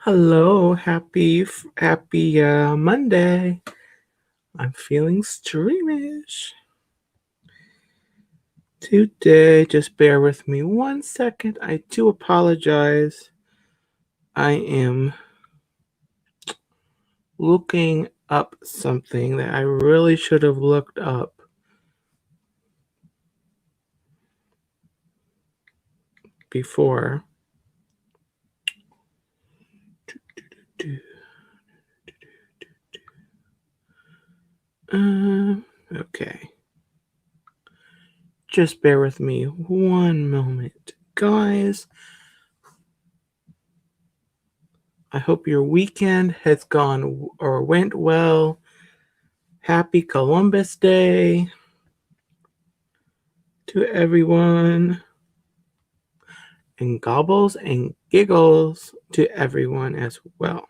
Hello, happy Monday. I'm feeling streamish. Today, just bear with me 1 second. I do apologize. I am looking up something that I really should have looked up before. Okay. Just bear with me 1 moment, guys. I hope your weekend has gone or went well. Happy Columbus Day to everyone. And gobbles and giggles to everyone as well.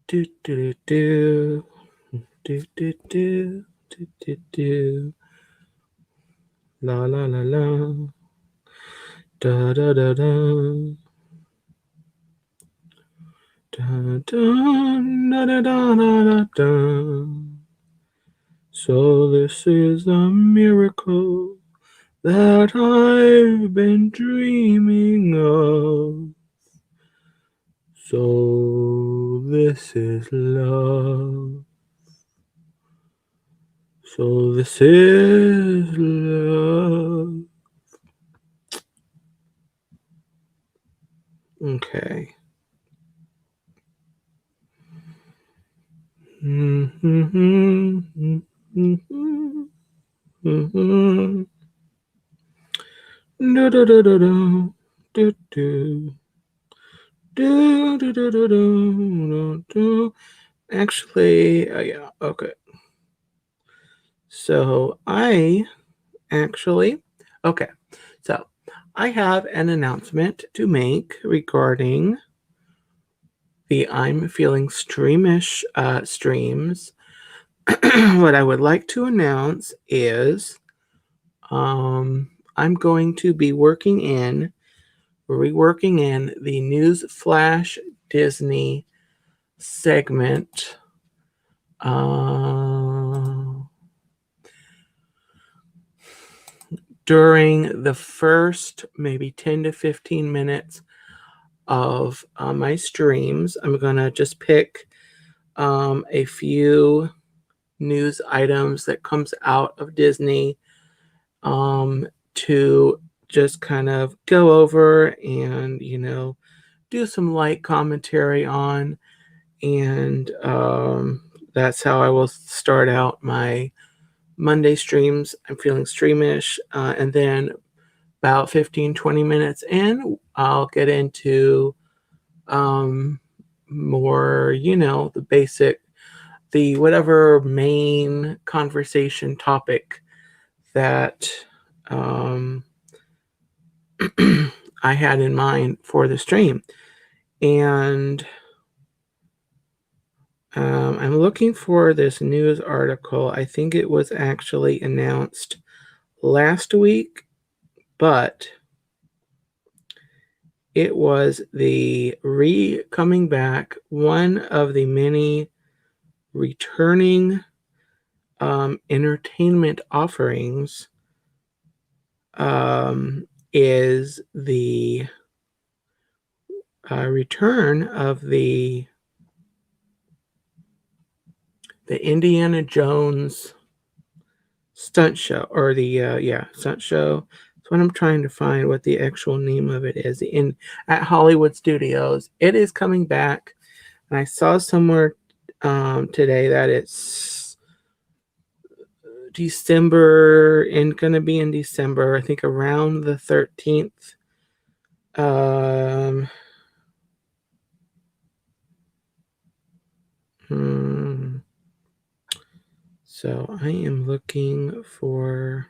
Do do do do do do do do do. La la la la. Da da da da. Da da da da da da. So this is a miracle that I've been dreaming of. So this is love. So this is love. Okay. Do do do do do do do. Do, do, do, do, do, do. Actually, yeah, okay. So I okay. So I have an announcement to make regarding the I'm Feeling Streamish streams. What I would like to announce is I'm going to be reworking in the News Flash Disney segment. During the first maybe 10 to 15 minutes of my streams, I'm going to just pick a few news items that comes out of Disney to just kind of go over and, do some light commentary on. And that's how I will start out my Monday streams. I'm feeling streamish. And then about 15-20 minutes in, I'll get into more, the basic, the whatever main conversation topic that I had in mind for the stream. And I'm looking for this news article. I think it was actually announced last week, but it was the coming back, one of the many returning entertainment offerings is the return of the Indiana Jones stunt show, or the stunt show. That's what I'm trying to find, what the actual name of it is. At Hollywood Studios, it is coming back, and I saw somewhere today that it's December, and gonna be in December. I think around the 13th. So I am looking for.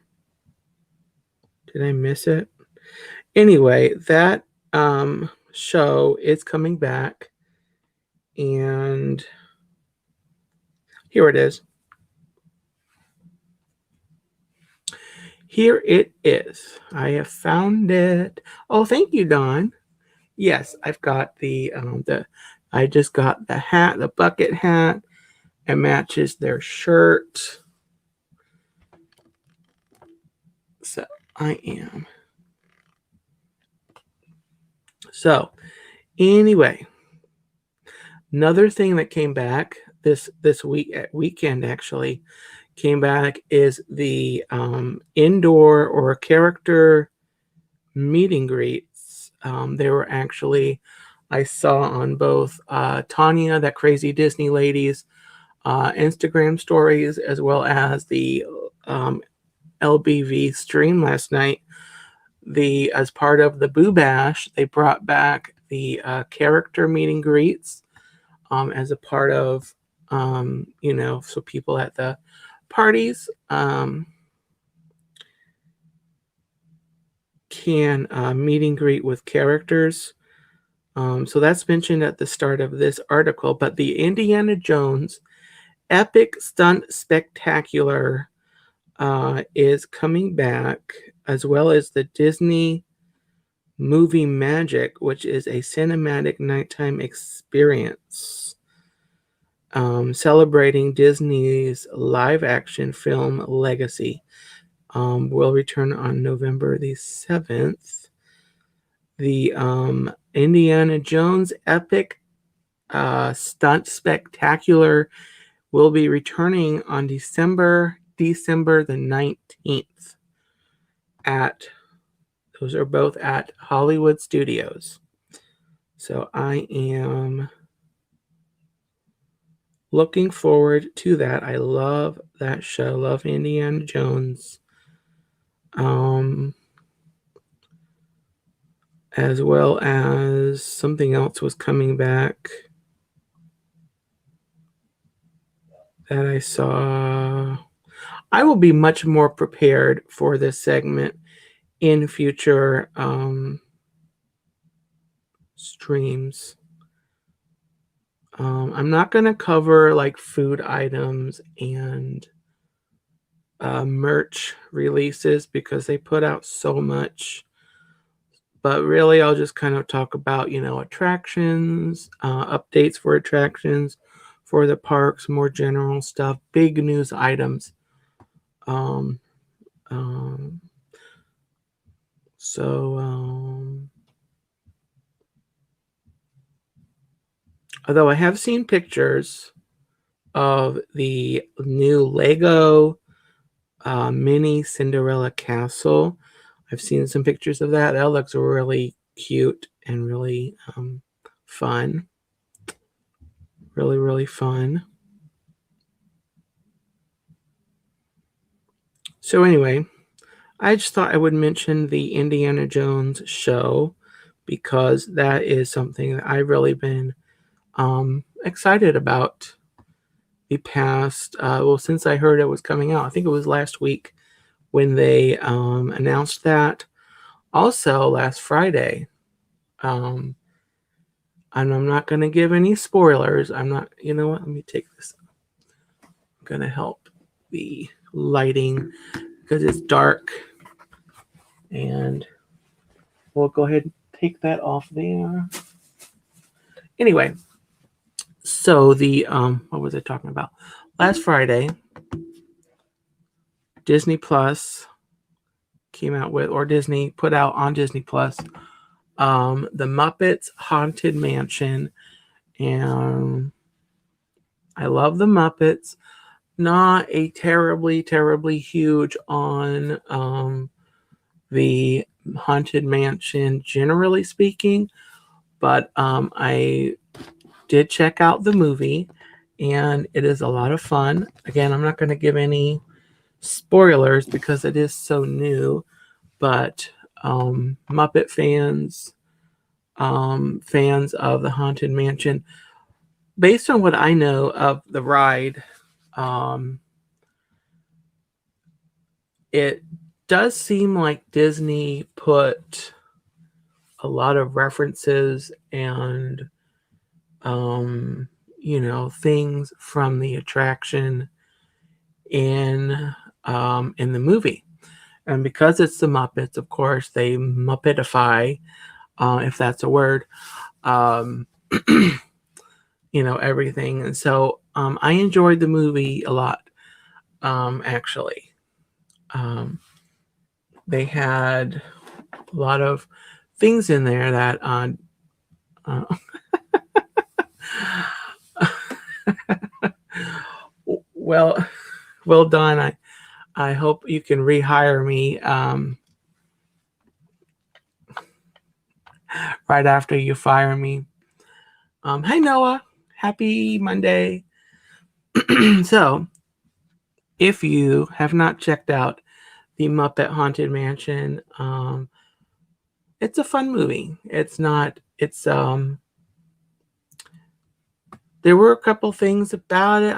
Did I miss it? Anyway, that show is coming back, and here it is. Here it is. I have found it. Oh, thank you, Don. Yes, I've got I just got the hat, the bucket hat. It matches their shirt. So I am. So anyway, another thing that came back this weekend actually came back is the indoor or character meet and greets. They were actually, I saw on both Tanya, that crazy Disney lady's Instagram stories, as well as the LBV stream last night. As part of the Boo Bash, they brought back the character meet and greets as a part of, so people at the parties can meet and greet with characters. So that's mentioned at the start of this article. But the Indiana Jones Epic Stunt Spectacular is coming back, as well as the Disney Movie Magic, which is a cinematic nighttime experience celebrating Disney's live-action film legacy. Will return on November the 7th. The Indiana Jones Epic Stunt Spectacular will be returning on December the 19th those are both at Hollywood Studios. So I am looking forward to that. I love that show. Love Indiana Jones. As well as something else was coming back that I saw. I will be much more prepared for this segment in future streams. I'm not going to cover like food items and merch releases because they put out so much. But really, I'll just kind of talk about, attractions, updates for attractions for the parks, more general stuff, big news items. Although I have seen pictures of the new Lego mini Cinderella castle. I've seen some pictures of that. That looks really cute and really fun. Really, really fun. So anyway, I just thought I would mention the Indiana Jones show because that is something that I've really been excited about the past, since I heard it was coming out. I think it was last week when they announced that. Also, last Friday, and I'm not going to give any spoilers. I'm not, you know what? Let me take this. I'm going to help the lighting because it's dark. And we'll go ahead and take that off there. Anyway, so the, what was I talking about? Last Friday, Disney Plus came out with, or Disney put out on Disney Plus, the Muppets Haunted Mansion. And I love the Muppets. Not a terribly, terribly huge on the Haunted Mansion, generally speaking. But I did check out the movie, and it is a lot of fun. Again, I'm not going to give any spoilers because it is so new. But Muppet fans, fans of the Haunted Mansion, based on what I know of the ride, it does seem like Disney put a lot of references and things from the attraction in the movie. And because it's the Muppets, of course, they Muppetify, if that's a word, um, everything. And so I enjoyed the movie a lot, actually. Um, they had a lot of things in there that uh, well, well done. I hope you can rehire me right after you fire me. Hi, Noah. Happy Monday. So, if you have not checked out the Muppet Haunted Mansion, it's a fun movie. It's not, it's, there were a couple things about it.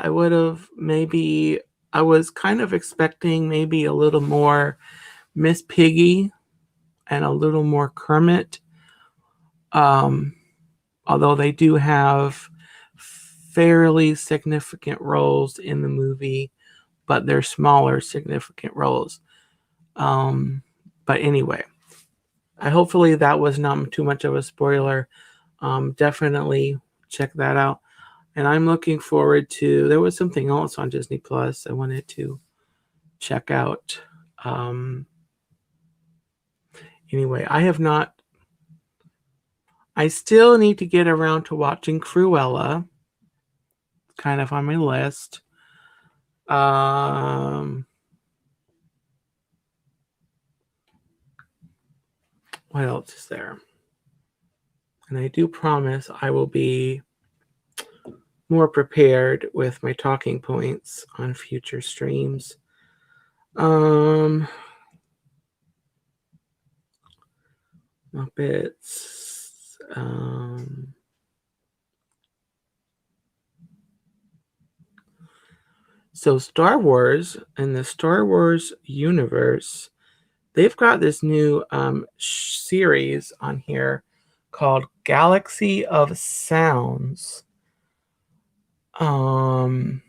I was kind of expecting maybe a little more Miss Piggy and a little more Kermit. Although they do have fairly significant roles in the movie, but they're smaller significant roles. But anyway, hopefully that was not too much of a spoiler. Definitely check that out. And I'm looking forward to, there was something else on Disney Plus I wanted to check out. Anyway, I still need to get around to watching Cruella. Kind of on my list. What else is there? And I do promise I will be more prepared with my talking points on future streams. Muppets. So Star Wars and the Star Wars universe, they've got this new series on here called Galaxy of Sounds. So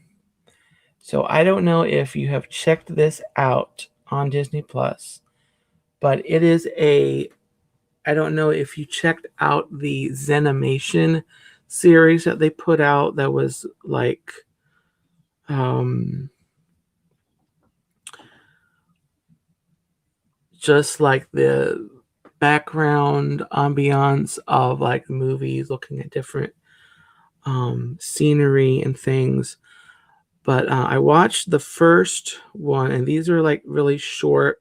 I don't know if you have checked this out on Disney Plus, but it is I don't know if you checked out the Zenimation series that they put out that was like just like the background ambiance of like movies, looking at different scenery and things. But I watched the first one, and these are like really short.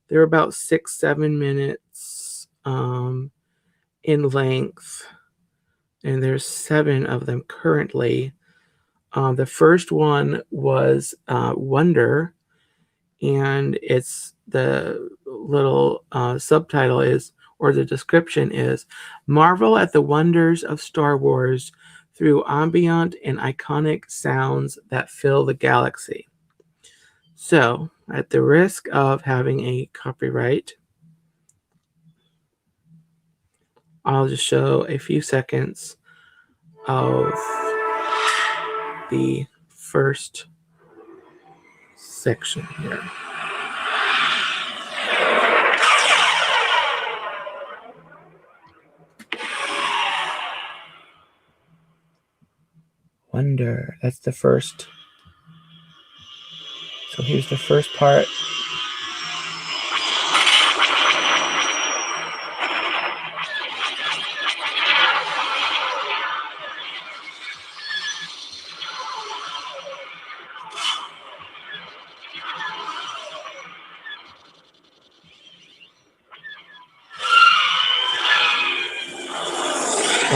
They're about 6-7 minutes in length, and there's 7 of them currently. The first one was Wonder, and it's the little subtitle is, or the description is, marvel at the wonders of Star Wars through ambient and iconic sounds that fill the galaxy. So, at the risk of having a copyright, I'll just show a few seconds of the first section here. Wonder. That's the first. So here's the first part.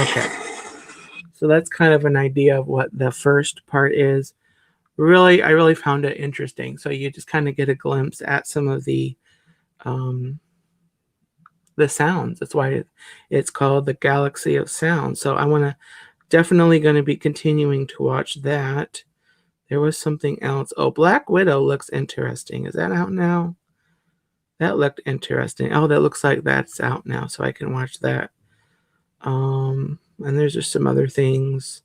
Okay. So that's kind of an idea of what the first part is. I really found it interesting. So you just kind of get a glimpse at some of the sounds. That's why it's called the Galaxy of Sounds. So definitely going to be continuing to watch that. There was something else. Oh, Black Widow looks interesting. Is that out now? That looked interesting. Oh, that looks like that's out now, so I can watch that. And there's just some other things,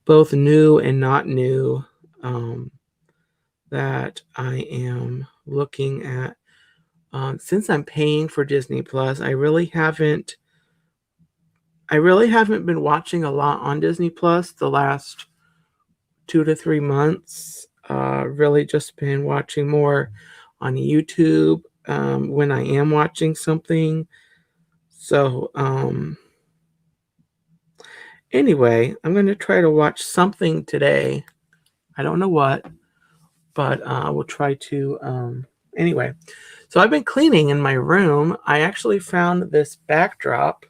both new and not new, that I am looking at. since I'm paying for Disney Plus, I really haven't been watching a lot on Disney Plus the last 2 to 3 months. Really just been watching more on YouTube when I am watching something. So anyway, I'm going to try to watch something today. I don't know what, but we'll try to. Anyway, so I've been cleaning in my room. I actually found this backdrop.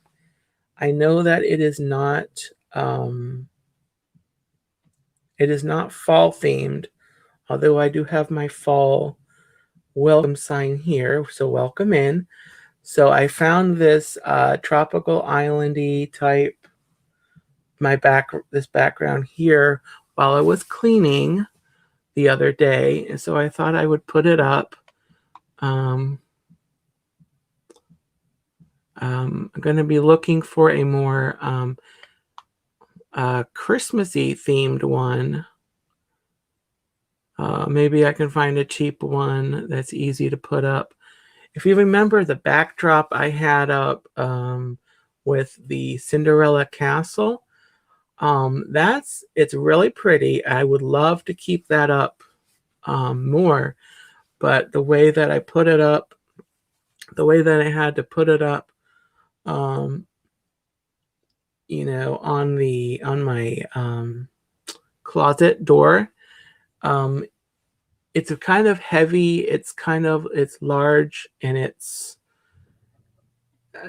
I know that it is not fall themed, although I do have my fall welcome sign here. So welcome in. So I found this tropical islandy type this background here while I was cleaning the other day, and so I thought I would put it up. I'm going to be looking for a more Christmassy themed one. Maybe I can find a cheap one that's easy to put up. If you remember the backdrop I had up with the Cinderella castle, it's really pretty. I would love to keep that up more, but the way that I put it up, the way that I had to put it up, on my closet door, it's a kind of heavy. It's large, and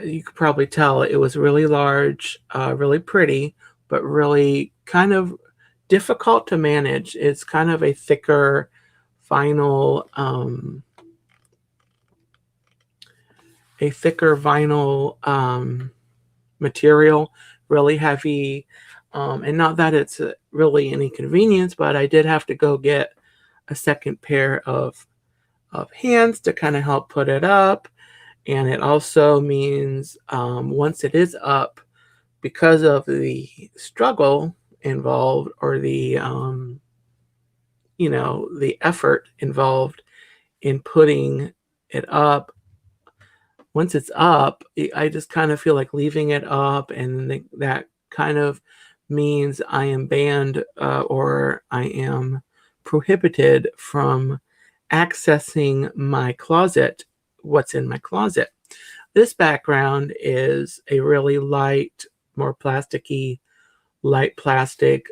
you could probably tell it was really large, really pretty, but really kind of difficult to manage. It's kind of a thicker vinyl, material, really heavy, and not that it's really an inconvenience, but I did have to go get a second pair of hands to kind of help put it up. And it also means once it is up, because of the struggle involved, or the the effort involved in putting it up, once it's up, I just kind of feel like leaving it up, and that kind of means I am banned or I am prohibited from accessing my closet, what's in my closet. This background is a really light, more plasticky, light plastic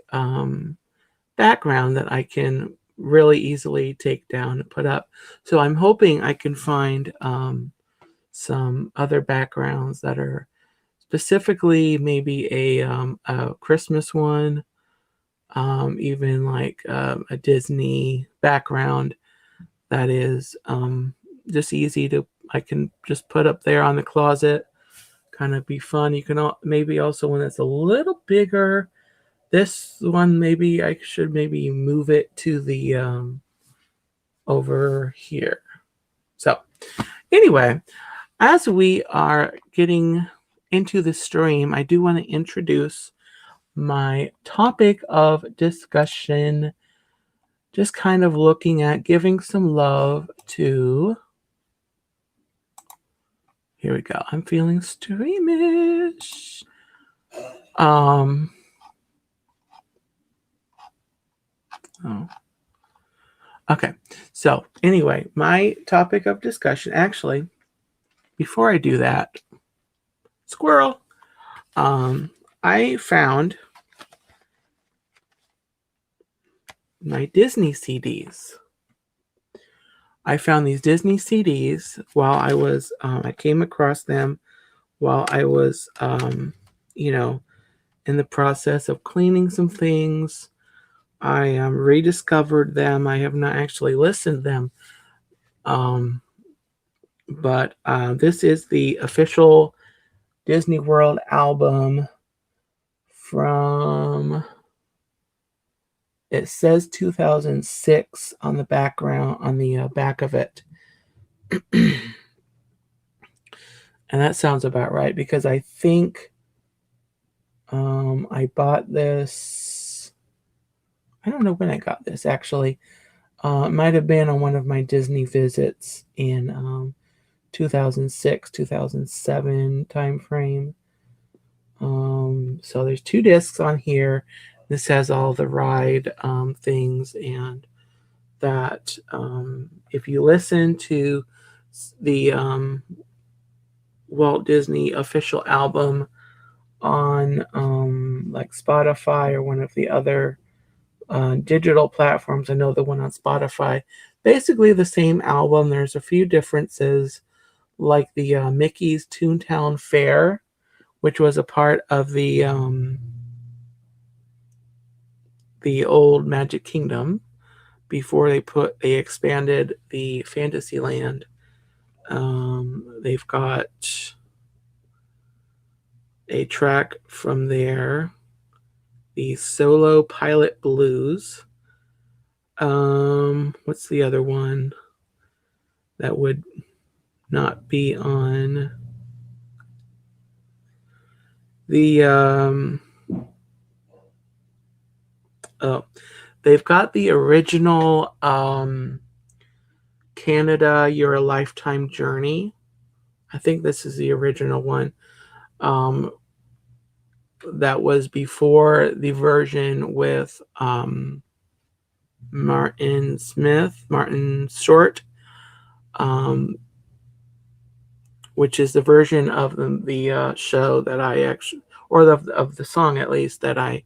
background that I can really easily take down and put up. So I'm hoping I can find some other backgrounds that are specifically maybe a Christmas one, even like a Disney background that is just easy to, I can just put up there on the closet, kind of be fun. You can maybe also, when it's a little bigger, this one, maybe I should maybe move it to the over here. So anyway, as we are getting into the stream, I do want to introduce my topic of discussion, just kind of looking at giving some love to, here we go, I'm feeling streamish. Oh. Okay, so anyway, my topic of discussion, actually, before I do that, squirrel, I found my Disney CDs. I found these Disney CDs while I was, I came across them while I was, in the process of cleaning some things. I rediscovered them. I have not actually listened to them. But this is the official Disney World album from, it says 2006 on the background, on the back of it. And that sounds about right, because I think I bought this, I don't know when I got this actually. It might have been on one of my Disney visits in 2006, 2007 time frame. So there's 2 discs on here. This has all the ride things, and that if you listen to the Walt Disney official album on like Spotify or one of the other digital platforms, I know the one on Spotify, basically the same album. There's a few differences, like the Mickey's Toontown Fair, which was a part of the old Magic Kingdom before they expanded the Fantasyland. They've got a track from there, the Solo Pilot Blues. What's the other one that would not be on the they've got the original Canada Your Lifetime Journey. I think this is the original one. That was before the version with Martin Short, which is the version of the show that I actually, or of the song at least, that I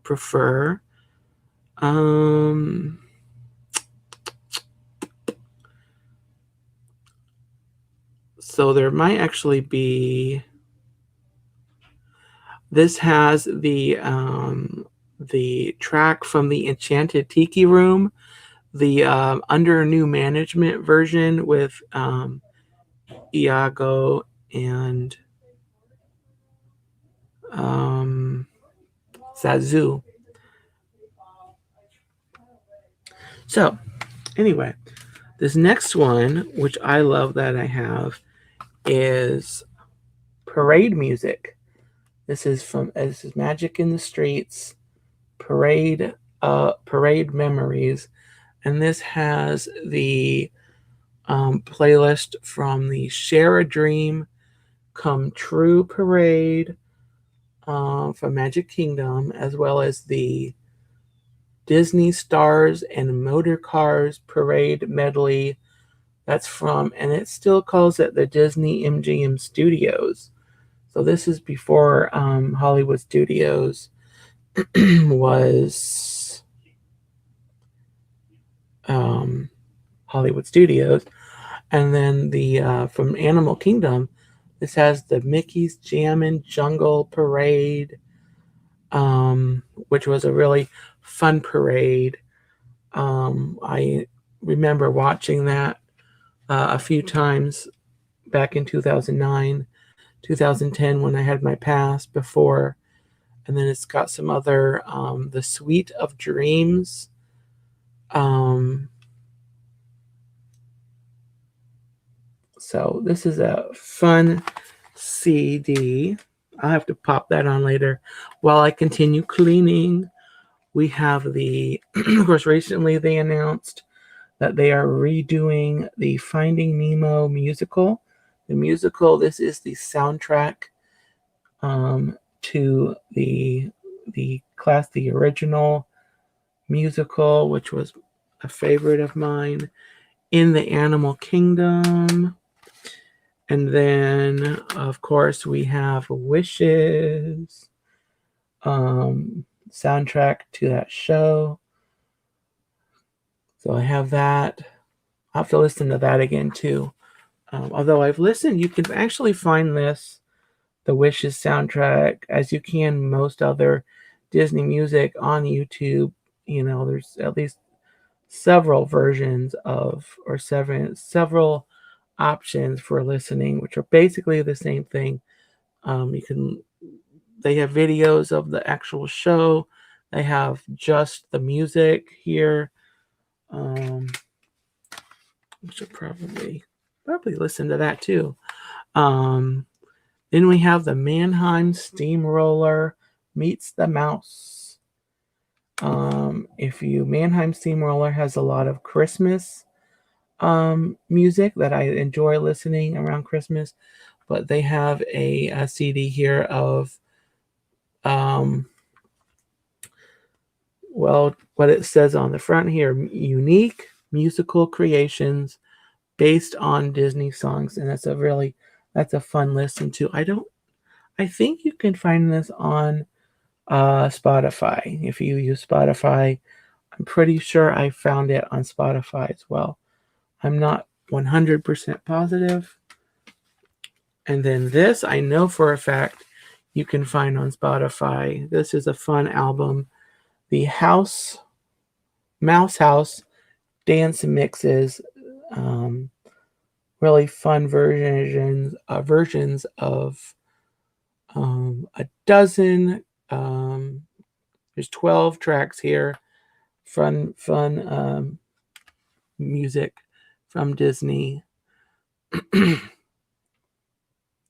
prefer. So there might actually be. This has the track from the Enchanted Tiki Room, the under new management version with Iago and Zazu. So anyway, this next one, which I love that I have, is parade music. This is Magic in the Streets, parade memories, and this has the playlist from the Share a Dream Come True parade from Magic Kingdom, as well as the Disney Stars and Motor Cars parade medley. That's from, and it still calls it the Disney MGM Studios. So this is before Hollywood Studios was Hollywood Studios. And then the from Animal Kingdom, this has the Mickey's Jammin' Jungle Parade, which was a really fun parade. I remember watching that a few times back in 2009, 2010 when I had my pass before. And then it's got some other, the Suite of Dreams. So this is a fun CD. I'll have to pop that on later while I continue cleaning. We have the, of course, recently they announced that they are redoing the Finding Nemo musical. The musical, this is the soundtrack to the original musical, which was a favorite of mine in the Animal Kingdom. And then, of course, we have Wishes, soundtrack to that show. So I have that. I'll have to listen to that again, too. Although I've listened, you can actually find this, the Wishes soundtrack, as you can most other Disney music on YouTube. You know, there's at least several versions of, or several options for listening, which are basically the same thing. They have videos of the actual show. They have just the music here. I should probably listen to that too. Then we have the Mannheim Steamroller meets the Mouse. Mannheim Steamroller has a lot of Christmas music that I enjoy listening around Christmas, but they have a CD here of well, what it says on the front here: unique musical creations based on Disney songs, and that's a fun listen to. I think you can find this on Spotify. If you use Spotify, I'm pretty sure I found it on Spotify as well. I'm not 100% positive. And then this, I know for a fact you can find on Spotify. This is a fun album. The Mouse House Dance Mixes. Really fun versions of a dozen. There's 12 tracks here. Fun music from Disney.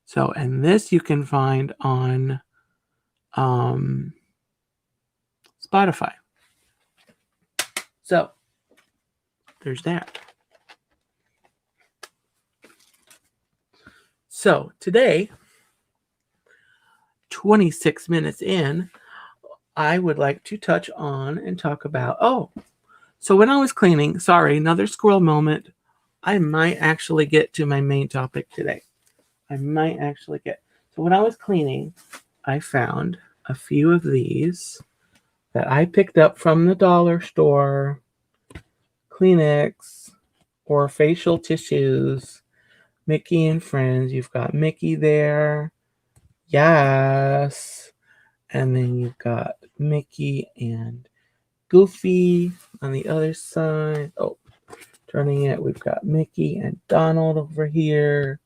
So, and this you can find on Spotify. So, there's that. So, today, 26 minutes in, I would like to touch on and talk about, so when I was cleaning, sorry, another squirrel moment, I might actually get to my main topic today. So when I was cleaning, I found a few of these that I picked up from the dollar store. Kleenex or facial tissues. Mickey and Friends. You've got Mickey there. Yes. And then you've got Mickey and Goofy on the other side. Oh, turning it. We've got Mickey and Donald over here.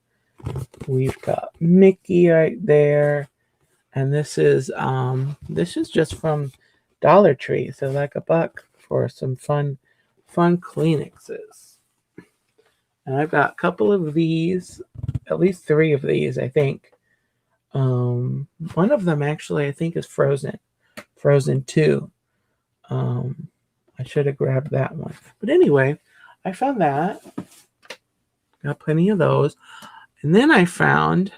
We've got Mickey right there. And this is just from Dollar Tree. So like $1 for some fun Kleenexes. And I've got a couple of these, at least 3 of these, I think. One of them actually, I think, is Frozen 2. I should have grabbed that one. But anyway, I found that. Got plenty of those. And then I found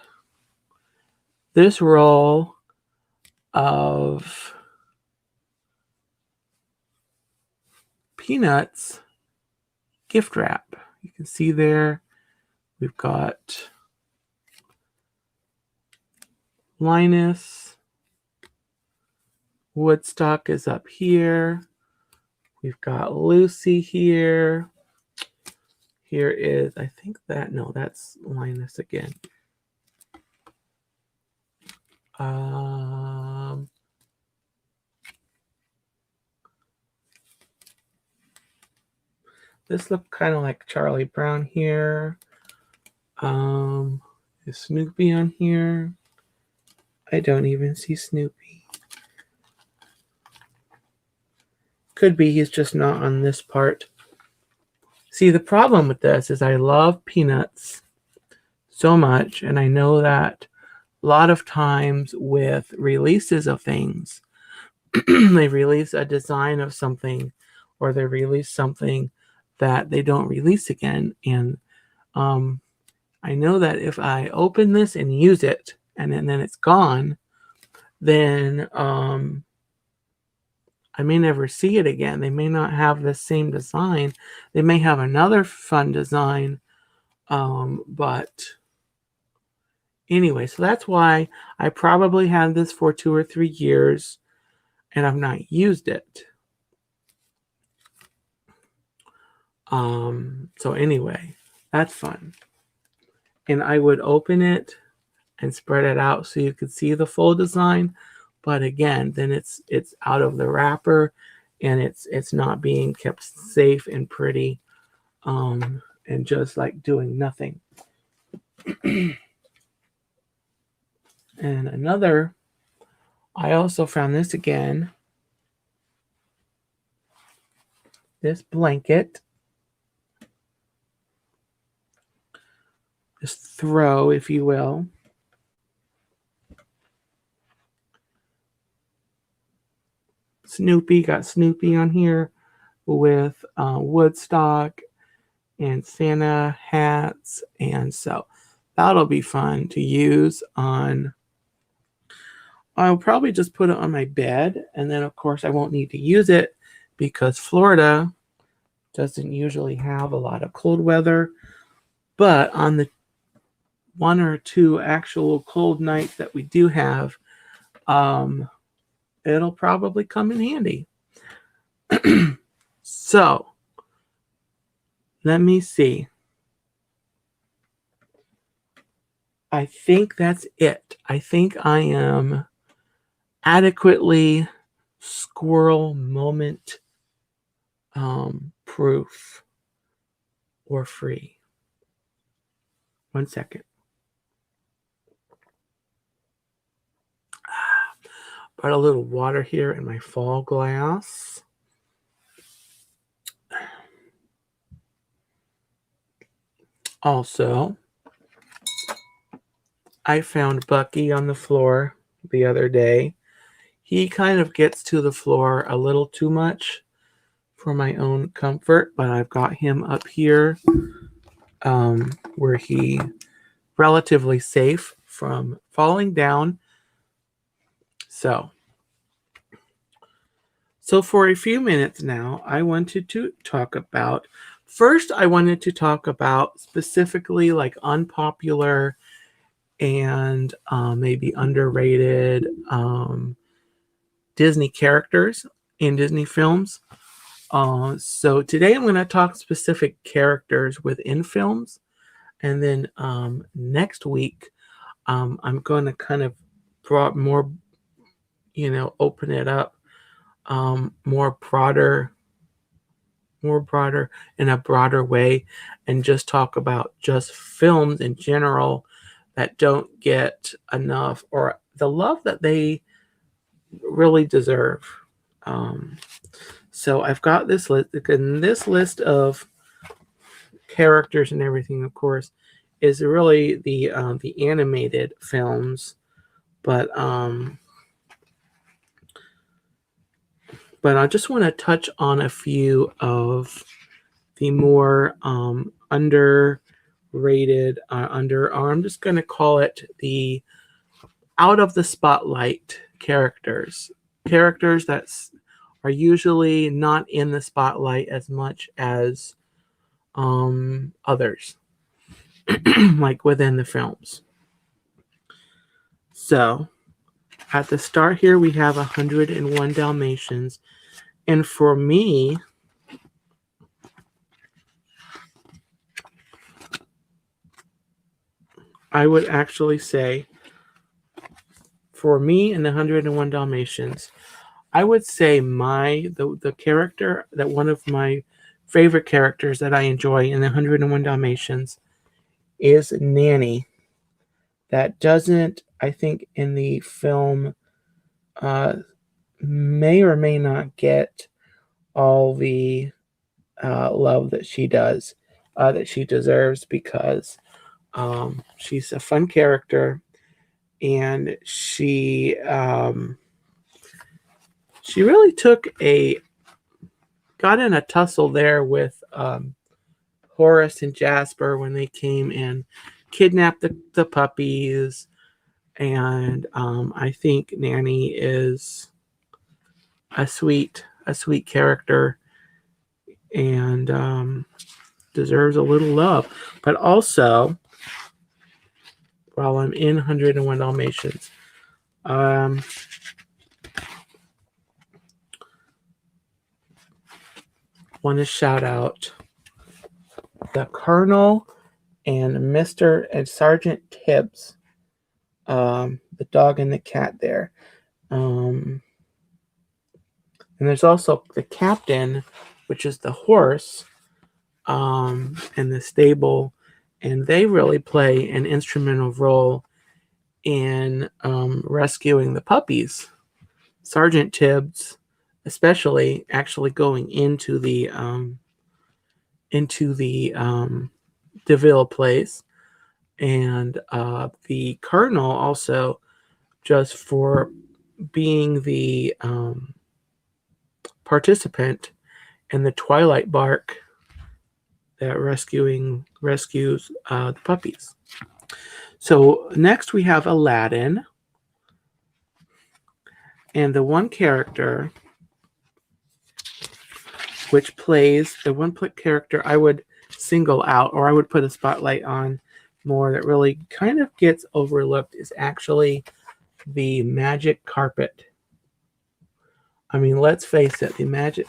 this roll of Peanuts gift wrap. You can see there we've got Linus. Woodstock is up here. We've got Lucy here. Here is, I think that's Linus again. This looks kind of like Charlie Brown here. Is Snoopy on here? I don't even see Snoopy. Could be he's just not on this part. See, the problem with this is I love Peanuts so much, and I know that a lot of times with releases of things, they release a design of something, or they release something that they don't release again. And I know that if I open this and use it, and then it's gone, then I may never see it again. They may not have the same design. They may have another fun design. But anyway, so that's why I probably had this for 2 or 3 years, and I've not used it. So anyway, that's fun. And I would open it and spread it out so you could see the full design. But again, then it's out of the wrapper, and it's not being kept safe and pretty, and just like doing nothing. And another, I also found this again. This blanket. This throw, if you will. Snoopy, got Snoopy on here with Woodstock and Santa hats. And so that'll be fun to use on. I'll probably just put it on my bed, and then of course I won't need to use it because Florida doesn't usually have a lot of cold weather. But on the 1 or 2 actual cold nights that we do have, it'll probably come in handy. So let me see. I think that's it. I think I am adequately squirrel moment proof or free. 1 second. Brought a little water here in my fall glass. Also, I found Bucky on the floor the other day. He kind of gets to the floor a little too much for my own comfort, but I've got him up here where he relatively safe from falling down. So for a few minutes now, I wanted to talk about, first I wanted to talk about specifically like unpopular and maybe underrated Disney characters in Disney films. So today I'm going to talk specific characters within films. And then next week, I'm going to kind of more, open it up, more broader in a broader way, and just talk about just films in general that don't get enough or the love that they really deserve. So I've got this list, and this list of characters and everything, of course, is really the animated films, but I just want to touch on a few of the more underrated, I'm just going to call it the out of the spotlight characters that are usually not in the spotlight as much as others, like within the films. So at the start here, we have 101 Dalmatians. And for me, I would actually say, for me in the 101 Dalmatians, I would say the character that one of my favorite characters that I enjoy in the 101 Dalmatians is Nanny. That doesn't, I think, in the film may or may not get all the love that she does, that she deserves, because she's a fun character, and she really got in a tussle there with Horace and Jasper when they came and kidnapped the puppies. And I think Nanny is a sweet character, and deserves a little love. But also, while I'm in 101 Dalmatians, want to shout out the Colonel and Mr. and Sergeant Tibbs, the dog and the cat there. And there's also the captain, which is the horse, in the stable, and they really play an instrumental role in rescuing the puppies. Sergeant Tibbs, especially, actually going into the DeVille place, and the Colonel also, just for being the participant in the Twilight Bark that rescues the puppies. So next we have Aladdin, and the one character which plays the character I would single out, or I would put a spotlight on more, that really kind of gets overlooked, is actually the magic carpet. I mean, let's face it, the magic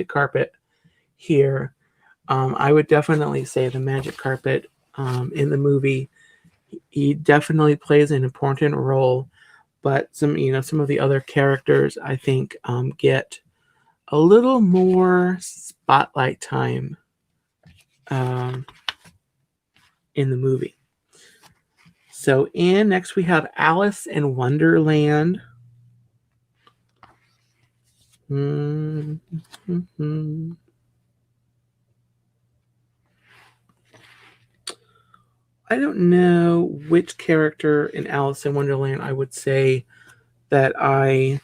carpet here. I would definitely say the magic carpet in the movie. He definitely plays an important role, but some of the other characters I think get a little more spotlight time in the movie. So, next we have Alice in Wonderland. Mm-hmm. I don't know which character in Alice in Wonderland I would say that I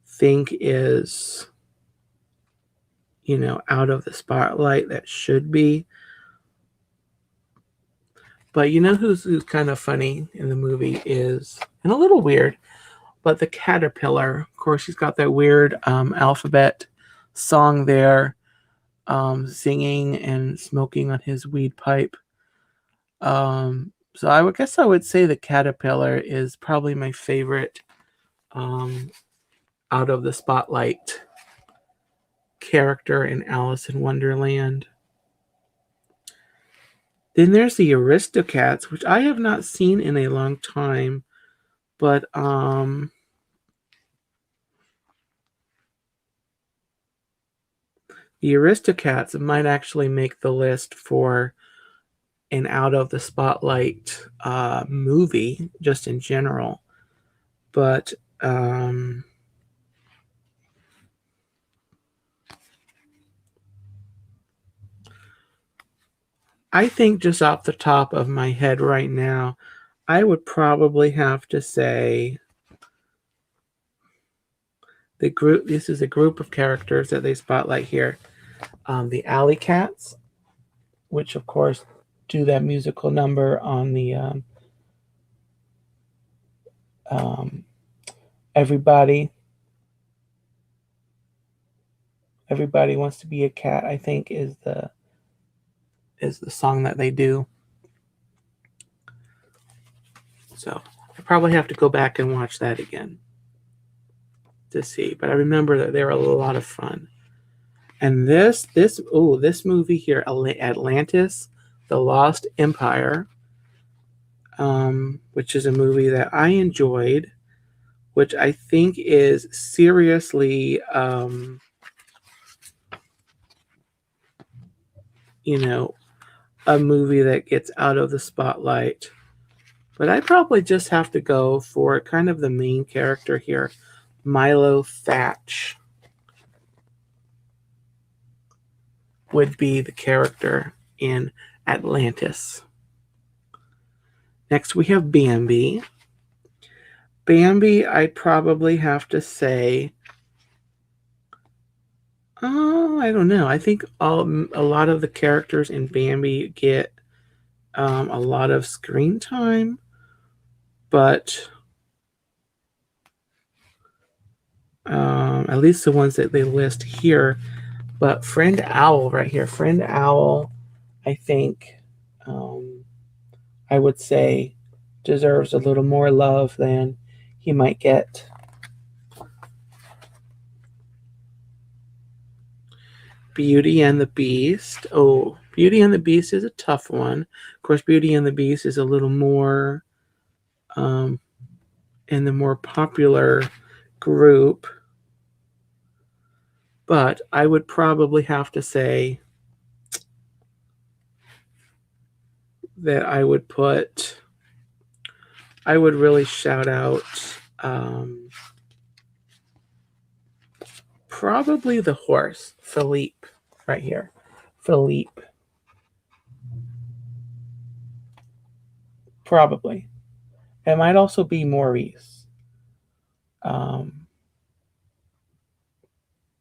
think is, out of the spotlight that should be. But who's kind of funny in the movie is, and a little weird, but the caterpillar. Of course, he's got that weird alphabet song there, singing and smoking on his weed pipe. So I guess I would say the caterpillar is probably my favorite out of the spotlight character in Alice in Wonderland. Then there's the Aristocats, which I have not seen in a long time, but the Aristocats might actually make the list for an out of the spotlight movie, just in general. But I think just off the top of my head right now, I would probably have to say the group. This is a group of characters that they spotlight here. The Alley Cats, which of course do that musical number on the everybody wants to be a cat, I think is the song that they do. So I probably have to go back and watch that again to see, but I remember that they were a lot of fun. And this movie here, Atlantis, The Lost Empire, which is a movie that I enjoyed, which I think is seriously, a movie that gets out of the spotlight. But I probably just have to go for kind of the main character here, Milo Thatch would be the character in Atlantis. Next we have Bambi. Bambi, I'd probably have to say, I don't know. I think a lot of the characters in Bambi get a lot of screen time, but at least the ones that they list here. But Friend Owl right here, Friend Owl, I think I would say deserves a little more love than he might get. Beauty and the Beast. Oh, Beauty and the Beast is a tough one. Of course, Beauty and the Beast is a little more in the more popular group. But I would probably have to say that I would really shout out probably the horse, Philippe, right here. Philippe. Probably. It might also be Maurice.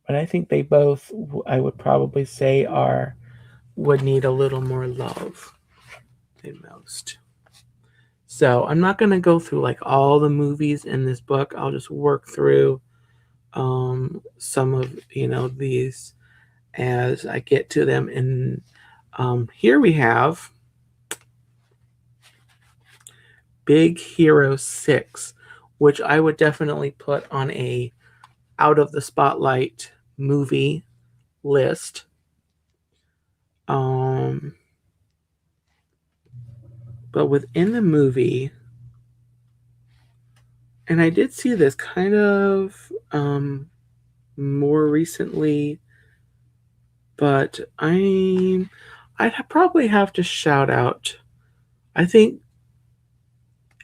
but I think they both, I would probably say, would need a little more love than most. So I'm not going to go through like all the movies in this book. I'll just work through some of these as I get to them. And here we have Big Hero 6, which I would definitely put on a out of the spotlight movie list. But within the movie, and I did see this kind of more recently, but I'd probably have to shout out. I think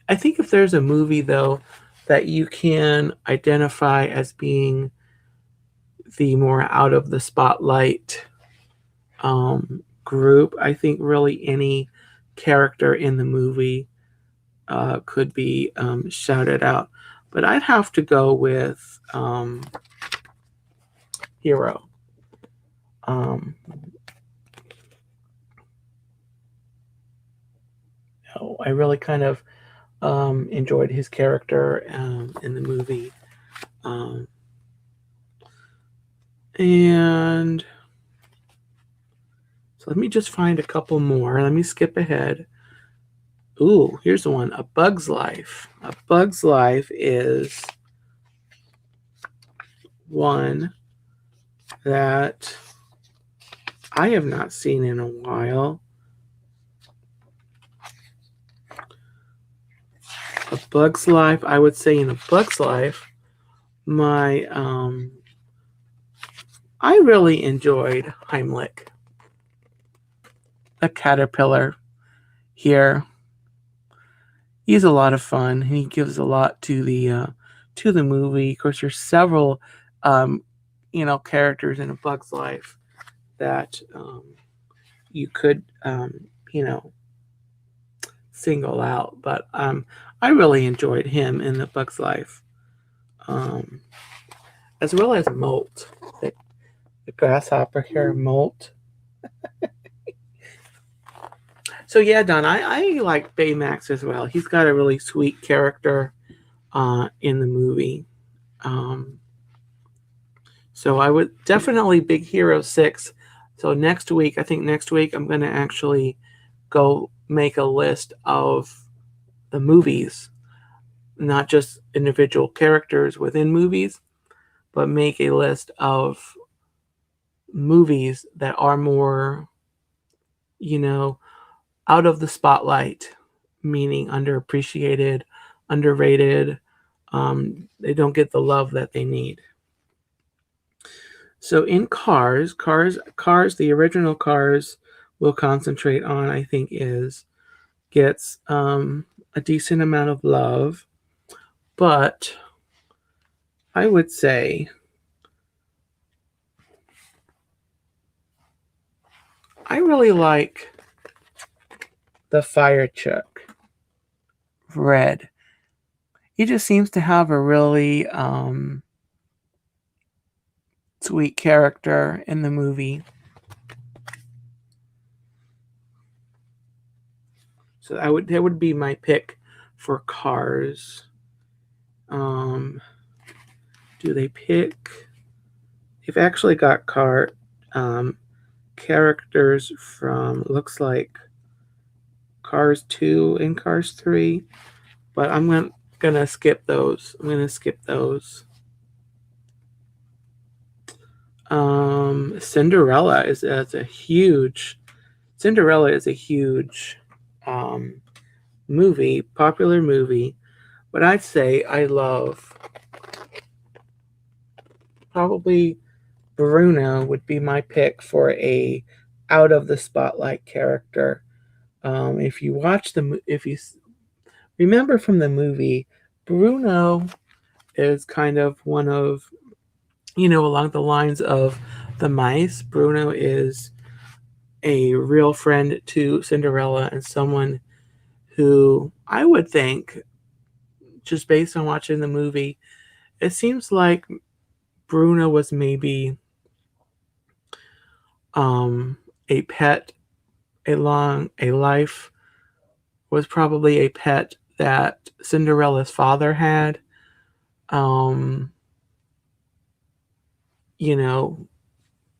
if there's a movie though that you can identify as being the more out of the spotlight group, I think really any character in the movie could be shouted out. But I'd have to go with Hero. I really kind of enjoyed his character in the movie. And so let me just find a couple more. Let me skip ahead. Ooh, here's the one. A Bug's Life. A Bug's Life is one that I have not seen in a while. A Bug's Life, I would say in A Bug's Life, I really enjoyed Heimlich, a caterpillar here. He's a lot of fun. He gives a lot to the movie. Of course, there's several characters in A Bug's Life that you could single out, but I really enjoyed him in The Bug's Life, as well as Molt, the grasshopper here, Molt. So yeah, Don, I like Baymax as well. He's got a really sweet character in the movie. So I would definitely Big Hero 6. So I think next week, I'm going to actually go make a list of the movies, not just individual characters within movies, but make a list of movies that are more, out of the spotlight, meaning underappreciated, underrated. They don't get the love that they need. So in Cars, the original Cars we'll concentrate on, I think, gets a decent amount of love. But I would say I really like the Fire Chuck, Red. He just seems to have a really sweet character in the movie. So that would be my pick for Cars. Do they pick? They've actually got characters from, looks like, Cars 2 and Cars 3, but I'm gonna skip those. Cinderella is a huge movie, popular movie, but I'd say I love probably Bruno would be my pick for a out of the spotlight character. If you remember from the movie, Bruno is kind of one of, along the lines of the mice. Bruno is a real friend to Cinderella and someone who I would think, just based on watching the movie, it seems like Bruno was maybe a pet, a life was probably a pet that Cinderella's father had. You know,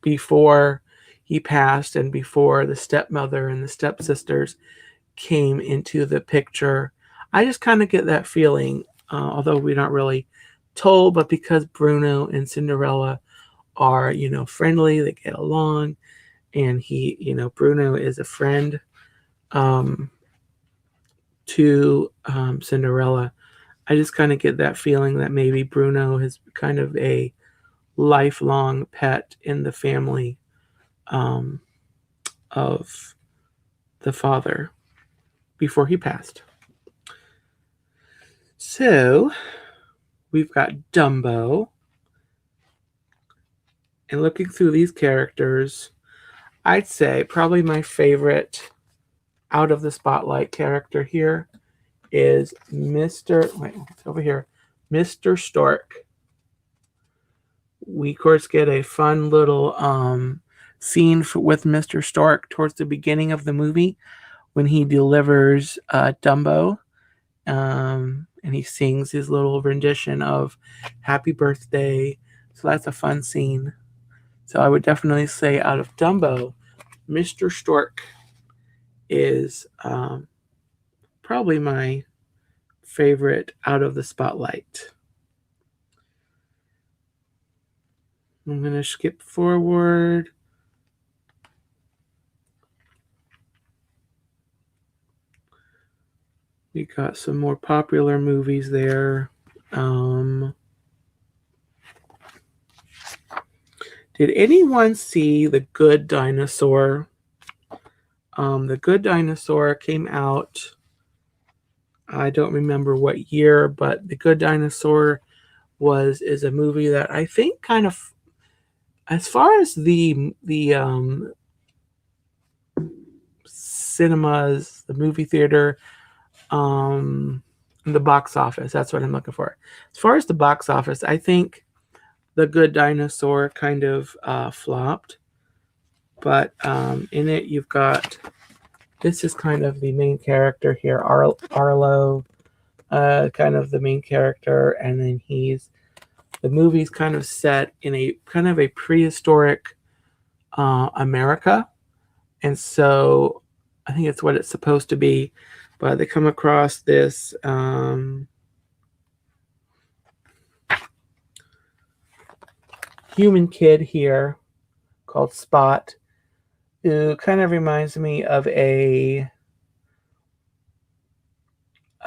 before he passed and before the stepmother and the stepsisters came into the picture. I just kind of get that feeling, although we're not really told, but because Bruno and Cinderella are, friendly, they get along, and Bruno is a friend to Cinderella. I just kind of get that feeling that maybe Bruno is kind of a lifelong pet in the family of the father before he passed. So we've got Dumbo. And looking through these characters, I'd say probably my favorite out of the spotlight character here is it's over here, Mr. Stork. We, of course, get a fun little scene with Mr. Stork towards the beginning of the movie when he delivers Dumbo, and he sings his little rendition of Happy Birthday. So that's a fun scene. So I would definitely say out of Dumbo, Mr. Stork is probably my favorite out of the spotlight. I'm going to skip forward. We got some more popular movies there. Did anyone see The Good Dinosaur? The Good Dinosaur came out, I don't remember what year, but The Good Dinosaur is a movie that I think kind of, as far as the cinemas, the movie theater, the box office, that's what I'm looking for. As far as the box office, I think The Good Dinosaur kind of flopped. But in it, you've got, this is kind of the main character here, Arlo, kind of the main character, and then the movie's kind of set in a kind of a prehistoric America, and so I think it's what it's supposed to be. But they come across this human kid here called Spot, who kind of reminds me of a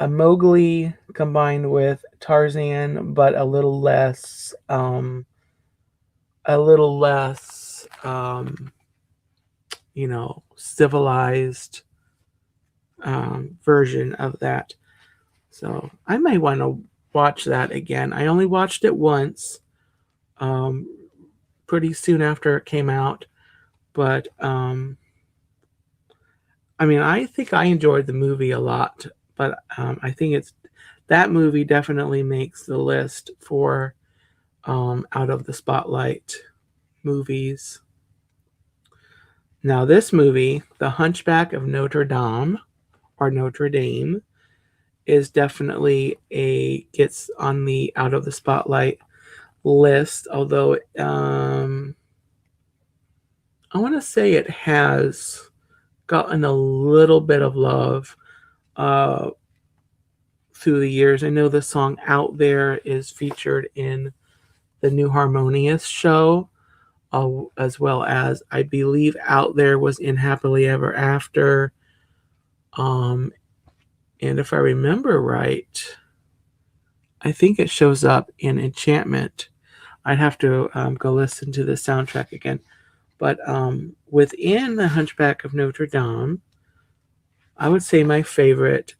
Mowgli combined with Tarzan, but a little less civilized version of that. So I might want to watch that again. I only watched it once, pretty soon after it came out, but I think I enjoyed the movie a lot, but I think that movie definitely makes the list for out of the spotlight movies. Now this movie, The Hunchback of Notre Dame, or Notre Dame, is definitely gets on the out of the spotlight list, although I want to say it has gotten a little bit of love through the years. I know the song Out There is featured in the New Harmonious show, as well as I believe Out There was in Happily Ever After. And if I remember right, I think it shows up in Enchantment. I'd have to go listen to the soundtrack again. But within The Hunchback of Notre Dame, I would say my favorite,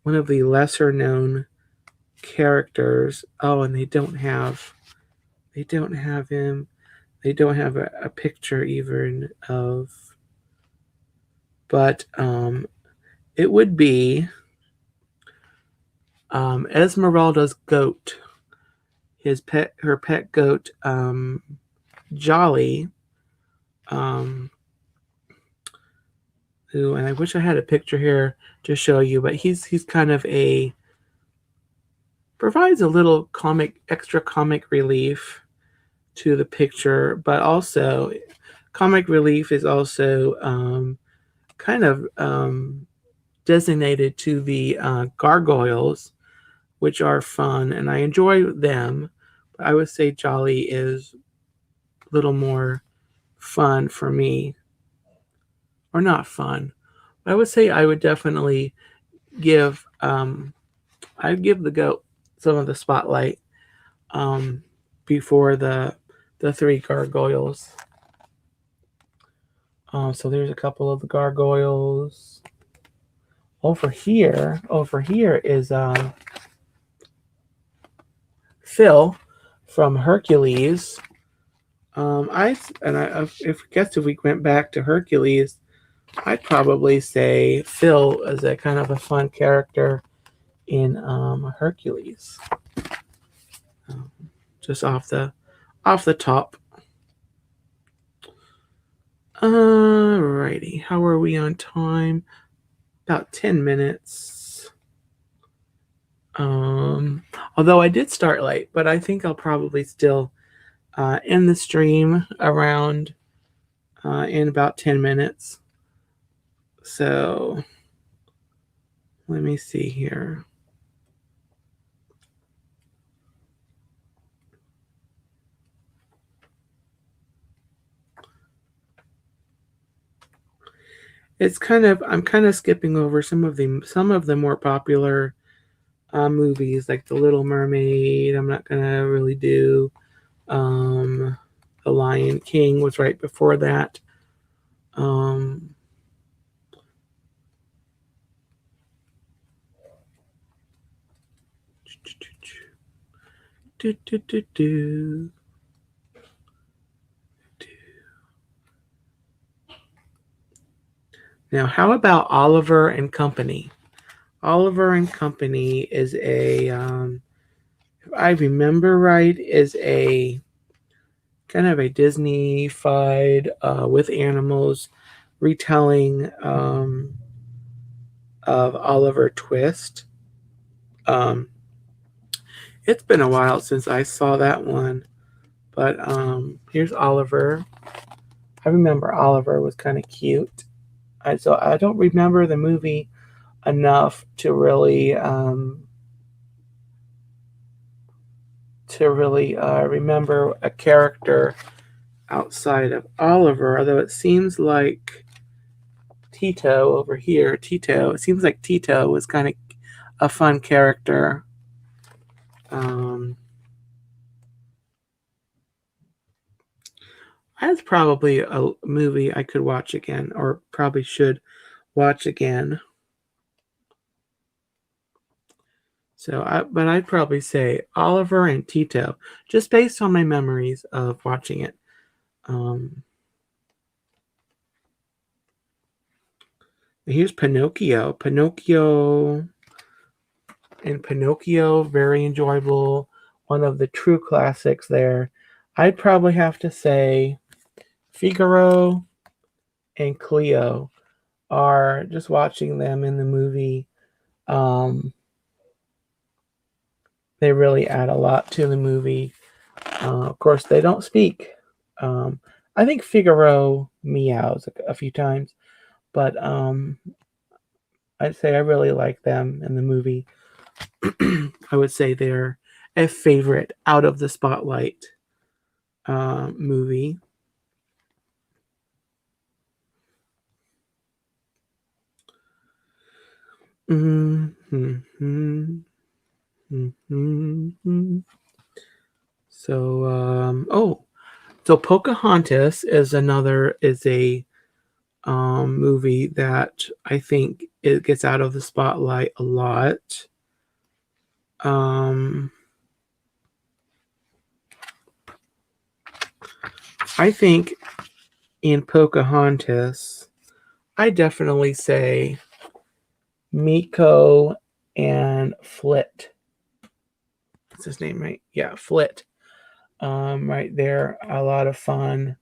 one of the lesser known characters. Oh, and they don't have him. They don't have a picture even of, but it would be Esmeralda's goat. her pet goat, Jolly, who, and I wish I had a picture here to show you, but he's kind of provides a little extra comic relief to the picture, but also comic relief is also kind of designated to the gargoyles, which are fun, and I enjoy them. But I would say Jolly is a little more fun for me, or not fun. I would say I would definitely give I'd give the goat some of the spotlight before the three gargoyles. So there's a couple of the gargoyles. Over here is Phil from Hercules. If we went back to Hercules, I'd probably say Phil is a kind of a fun character in Hercules. Just off the top. Alrighty, how are we on time? About 10 minutes. Although I did start late, but I think I'll probably still end the stream around in about 10 minutes. So let me see here. I'm kind of skipping over some of the more popular movies, like The Little Mermaid. I'm not gonna really do. The Lion King was right before that. Now, how about Oliver and Company? Oliver and Company is a, if I remember right, is a kind of a Disney-fied with animals retelling of Oliver Twist. It's been a while since I saw that one, but here's Oliver. I remember Oliver was kind of cute. So I don't remember the movie enough to really remember a character outside of Oliver, although it seems like Tito over here, it seems like Tito was kind of a fun character. That's probably a movie I could watch again, or probably should watch again. So, but I'd probably say Oliver and Tito, just based on my memories of watching it. Here's Pinocchio. Pinocchio, very enjoyable. One of the true classics there. I'd probably have to say Figaro and Cleo are, just watching them in the movie. They really add a lot to the movie. Of course, they don't speak. I think Figaro meows a few times, but I'd say I really like them in the movie. I would say they're a favorite out of the spotlight movie. So, so Pocahontas is a movie that I think it gets out of the spotlight a lot. I think in Pocahontas, I definitely say Miko and Flit. What's his name, right? Yeah, Flit. Right there, a lot of fun.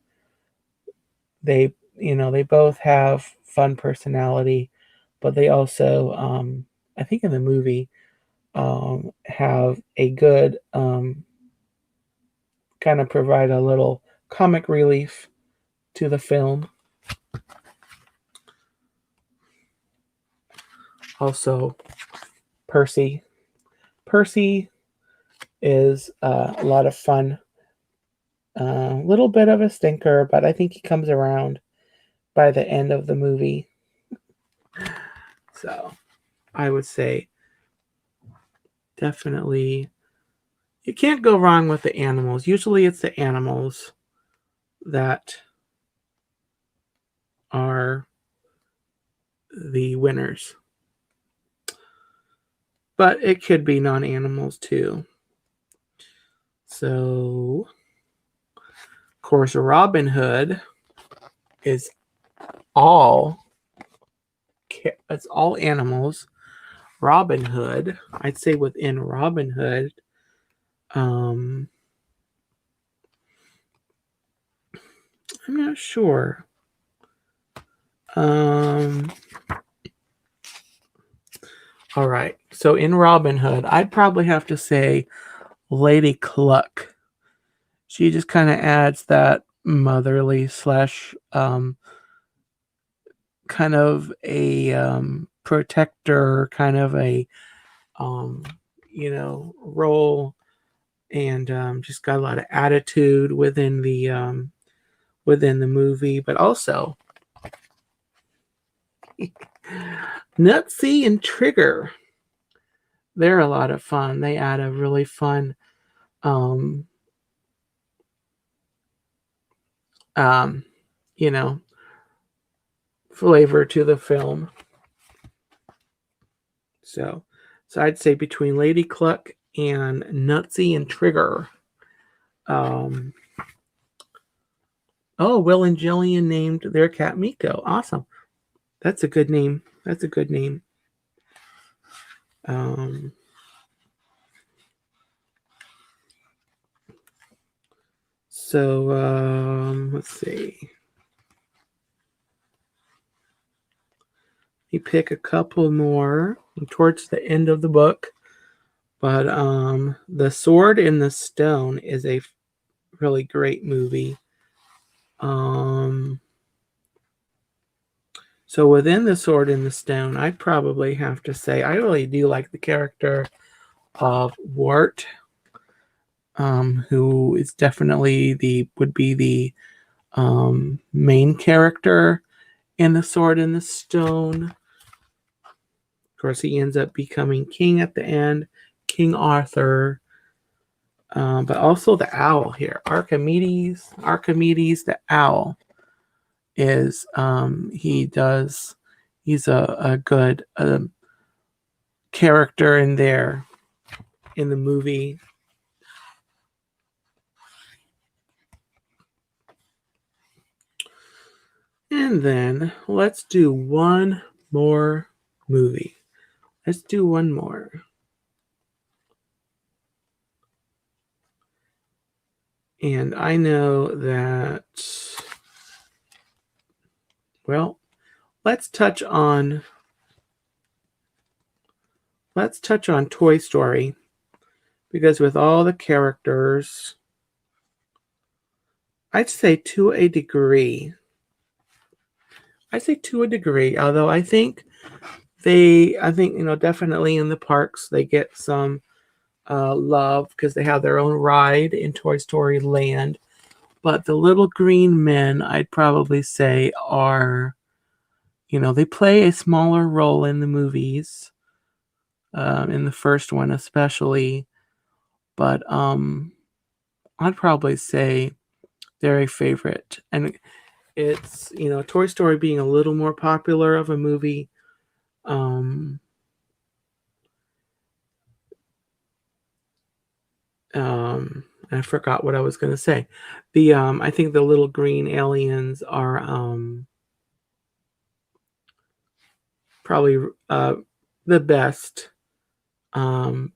They, they both have fun personality, but they also, I think in the movie, have a good kind of provide a little comic relief to the film. Also, Percy. Percy is a lot of fun. A little bit of a stinker, but I think he comes around by the end of the movie. So I would say definitely you can't go wrong with the animals. Usually it's the animals that are the winners. But it could be non-animals too. So, of course, Robin Hood is it's all animals. Robin Hood, I'd say within Robin Hood, I'm not sure. All right. So in Robin Hood, I'd probably have to say Lady Cluck. She just kind of adds that motherly slash kind of a protector, kind of a role, and just got a lot of attitude within the movie, but also Nutsy and Trigger. They're a lot of fun. They add a really fun flavor to the film. So I'd say between Lady Cluck and Nutsy and Trigger. Will and Jillian named their cat Miko. Awesome. That's a good name. Let's see. You pick a couple more towards the end of the book. But The Sword in the Stone is a really great movie. So within The Sword in the Stone, I'd probably have to say I really do like the character of Wart, who is definitely would be the main character in The Sword in the Stone. Of course, he ends up becoming king at the end, King Arthur. But also the owl here, Archimedes the owl is he's a good character in there in the movie. And then let's do one more movie. Let's do one more. And I know that, well, let's touch on Toy Story, because with all the characters, I'd say to a degree, although I think definitely in the parks they get some love because they have their own ride in Toy Story Land. But the little green men, I'd probably say, are, they play a smaller role in the movies, in the first one especially. But I'd probably say they're a favorite. And it's, Toy Story being a little more popular of a movie. I forgot what I was going to say. I think the little green aliens are probably the best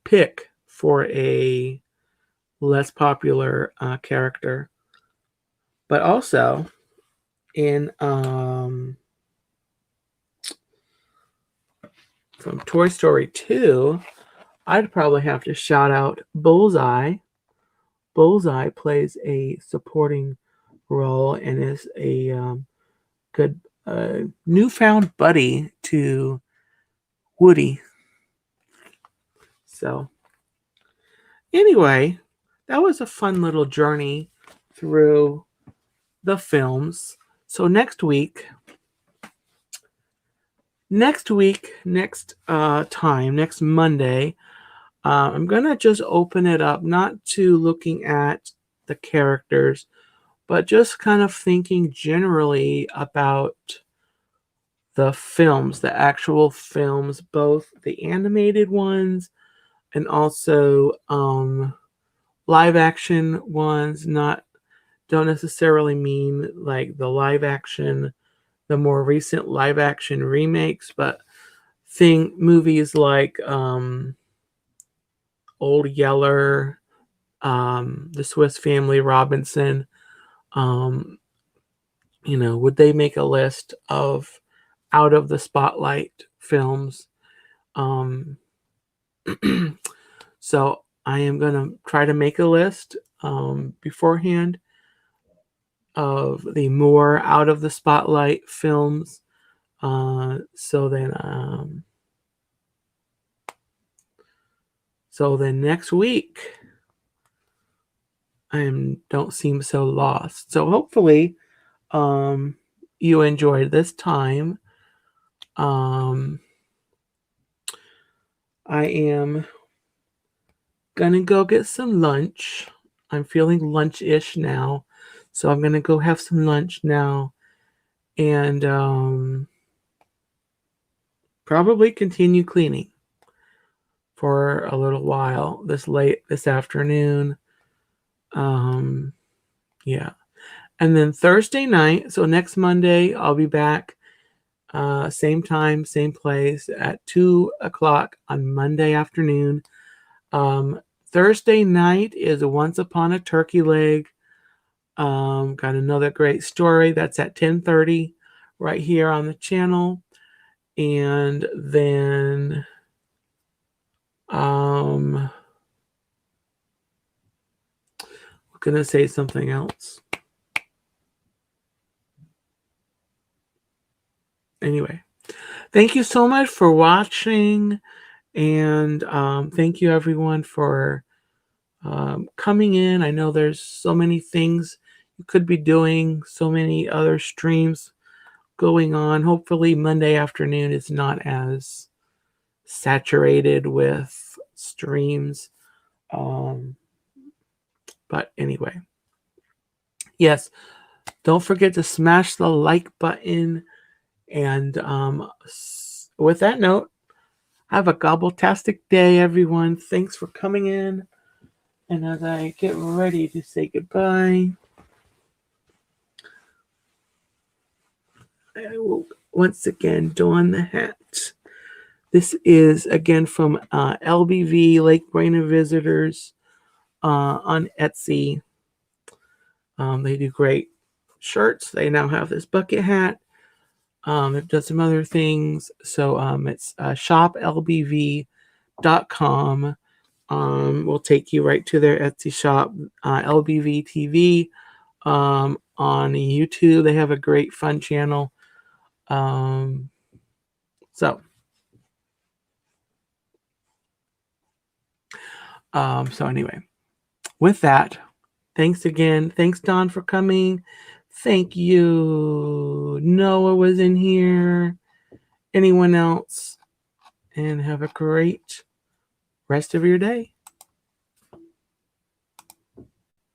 pick for a less popular character. But also in from Toy Story 2, I'd probably have to shout out Bullseye. Bullseye plays a supporting role and is a good newfound buddy to Woody. So, anyway, that was a fun little journey through the films. So next Monday, I'm gonna just open it up, not to looking at the characters, but just kind of thinking generally about the films, the actual films, both the animated ones and also live action ones. Don't necessarily mean like the live action, the more recent live action remakes, but movies like Old Yeller, The Swiss Family Robinson. Would they make a list of out of the spotlight films? So I am going to try to make a list beforehand of the more out of the spotlight films. So then next week I don't seem so lost. So hopefully you enjoyed this time. I am gonna go get some lunch. I'm feeling lunch-ish now, so I'm gonna go have some lunch now, and probably continue cleaning for a little while this afternoon. Yeah. And then Thursday night, so next Monday, I'll be back, same time, same place at 2:00 on Monday afternoon. Thursday night is Once Upon a Turkey Leg. Got another great story that's at 10:30 right here on the channel. And then I'm gonna say something else. Anyway, thank you so much for watching, and thank you everyone for coming in. I know there's so many things you could be doing, so many other streams going on. Hopefully Monday afternoon is not as saturated with streams. But anyway, yes, don't forget to smash the like button. And with that note, have a gobbletastic day, everyone. Thanks for coming in. And as I get ready to say goodbye, I will once again don the hat. This is again from LBV, Lake Brainerd Visitors, on Etsy. They do great shirts. They now have this bucket hat. They've done some other things. So it's shoplbv.com. Will take you right to their Etsy shop, LBV TV. On YouTube, they have a great fun channel. So anyway, with that, thanks again. Thanks, Don, for coming. Thank you. Noah was in here. Anyone else? And have a great rest of your day.